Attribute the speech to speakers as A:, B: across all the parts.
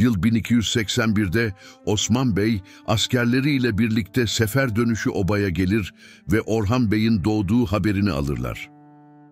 A: Yıl 1281'de Osman Bey askerleriyle birlikte sefer dönüşü obaya gelir ve Orhan Bey'in doğduğu haberini alırlar.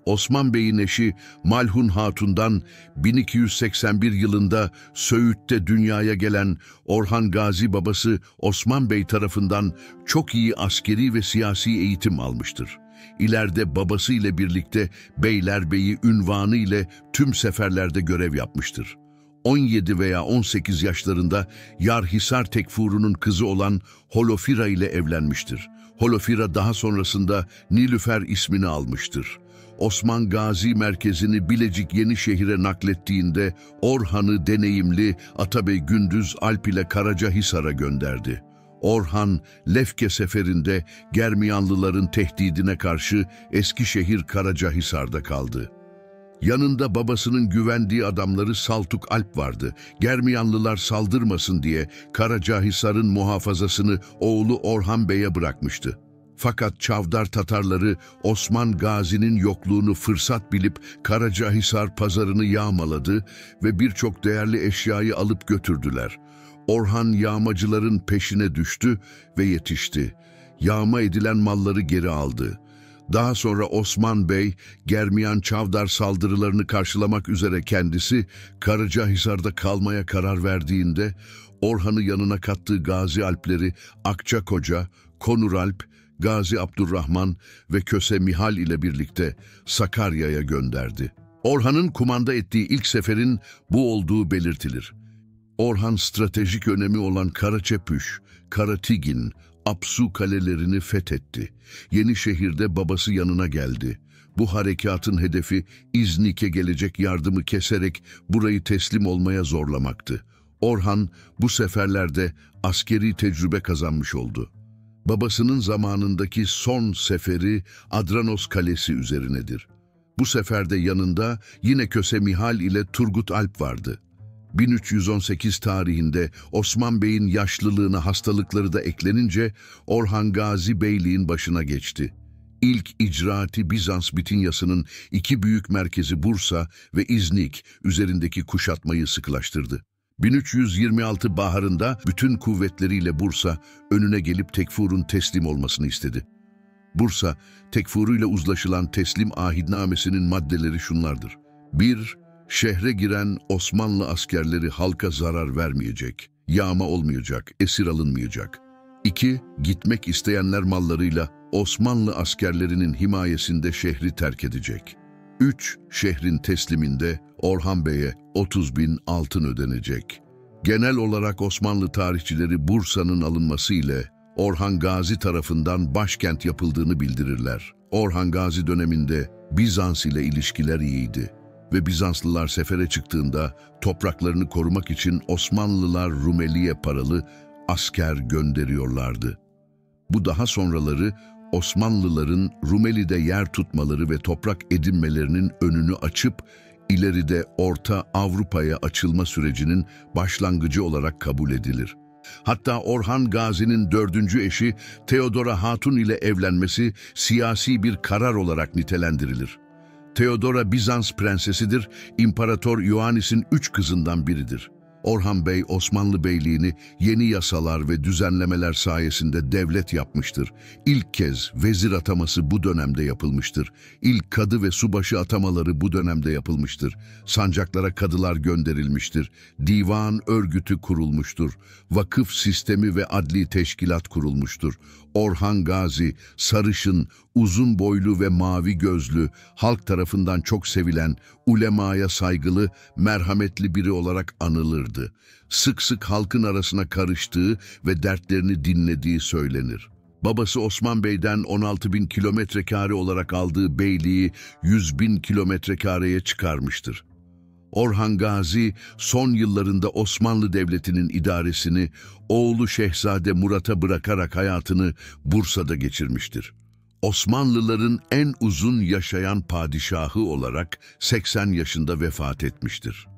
A: Osman Bey'in eşi Malhun Hatun'dan 1281 yılında Söğüt'te dünyaya gelen Orhan Gazi babası Osman Bey tarafından çok iyi askeri ve siyasi eğitim almıştır. İleride babası ile birlikte Beylerbeyi unvanı ile tüm seferlerde görev yapmıştır. 17 veya 18 yaşlarında Yarhisar Tekfuru'nun kızı olan Holofira ile evlenmiştir. Holofira daha sonrasında Nilüfer ismini almıştır. Osman Gazi merkezini Bilecik Yenişehir'e naklettiğinde Orhan'ı deneyimli Atabey Gündüz Alp ile Karacahisar'a gönderdi. Orhan, Lefke seferinde Germiyanlıların tehdidine karşı Eskişehir Karacahisar'da kaldı. Yanında babasının güvendiği adamları Saltuk Alp vardı. Germiyanlılar saldırmasın diye Karacahisar'ın muhafazasını oğlu Orhan Bey'e bırakmıştı. Fakat Çavdar Tatarları Osman Gazi'nin yokluğunu fırsat bilip Karacahisar pazarını yağmaladı ve birçok değerli eşyayı alıp götürdüler. Orhan yağmacıların peşine düştü ve yetişti. Yağma edilen malları geri aldı. Daha sonra Osman Bey, Germiyan Çavdar saldırılarını karşılamak üzere kendisi Karacahisar'da kalmaya karar verdiğinde, Orhan'ı yanına kattığı Gazi Alpleri Akçakoca, Konuralp, Gazi Abdurrahman ve Köse Mihal ile birlikte Sakarya'ya gönderdi. Orhan'ın kumanda ettiği ilk seferin bu olduğu belirtilir. Orhan stratejik önemi olan Karaçepüş, Karatigin, Apsu kalelerini fethetti. Yenişehir'de babası yanına geldi. Bu harekatın hedefi İznik'e gelecek yardımı keserek burayı teslim olmaya zorlamaktı. Orhan bu seferlerde askeri tecrübe kazanmış oldu. Babasının zamanındaki son seferi Adranos Kalesi üzerinedir. Bu seferde yanında yine Köse Mihal ile Turgut Alp vardı. 1318 tarihinde Osman Bey'in yaşlılığına hastalıkları da eklenince Orhan Gazi Beyliğin başına geçti. İlk icraati Bizans Bitinyası'nın iki büyük merkezi Bursa ve İznik üzerindeki kuşatmayı sıkılaştırdı. 1326 baharında bütün kuvvetleriyle Bursa önüne gelip Tekfur'un teslim olmasını istedi. Bursa, Tekfur'uyla uzlaşılan teslim ahitnamesinin maddeleri şunlardır. 1. Şehre giren Osmanlı askerleri halka zarar vermeyecek, yağma olmayacak, esir alınmayacak. 2. Gitmek isteyenler mallarıyla Osmanlı askerlerinin himayesinde şehri terk edecek. 3. Şehrin tesliminde Orhan Bey'e 30.000 altın ödenecek. Genel olarak Osmanlı tarihçileri Bursa'nın alınması ile Orhan Gazi tarafından başkent yapıldığını bildirirler. Orhan Gazi döneminde Bizans ile ilişkiler iyiydi ve Bizanslılar sefere çıktığında topraklarını korumak için Osmanlılar Rumeli'ye paralı asker gönderiyorlardı. Bu daha sonraları Osmanlıların Rumeli'de yer tutmaları ve toprak edinmelerinin önünü açıp ileride Orta Avrupa'ya açılma sürecinin başlangıcı olarak kabul edilir. Hatta Orhan Gazi'nin 4. eşi Teodora Hatun ile evlenmesi siyasi bir karar olarak nitelendirilir. Teodora Bizans prensesidir, İmparator Ioannis'in 3 kızından biridir. Orhan Bey, Osmanlı Beyliğini yeni yasalar ve düzenlemeler sayesinde devlet yapmıştır. İlk kez vezir ataması bu dönemde yapılmıştır. İlk kadı ve subaşı atamaları bu dönemde yapılmıştır. Sancaklara kadılar gönderilmiştir. Divan örgütü kurulmuştur. Vakıf sistemi ve adli teşkilat kurulmuştur. Orhan Gazi, sarışın, uzun boylu ve mavi gözlü, halk tarafından çok sevilen, ulemaya saygılı, merhametli biri olarak anılırdı. Sık sık halkın arasına karıştığı ve dertlerini dinlediği söylenir. Babası Osman Bey'den 16.000 kilometrekare olarak aldığı beyliği 100.000 kilometrekareye çıkarmıştır. Orhan Gazi son yıllarında Osmanlı Devleti'nin idaresini oğlu Şehzade Murat'a bırakarak hayatını Bursa'da geçirmiştir. Osmanlıların en uzun yaşayan padişahı olarak 80 yaşında vefat etmiştir.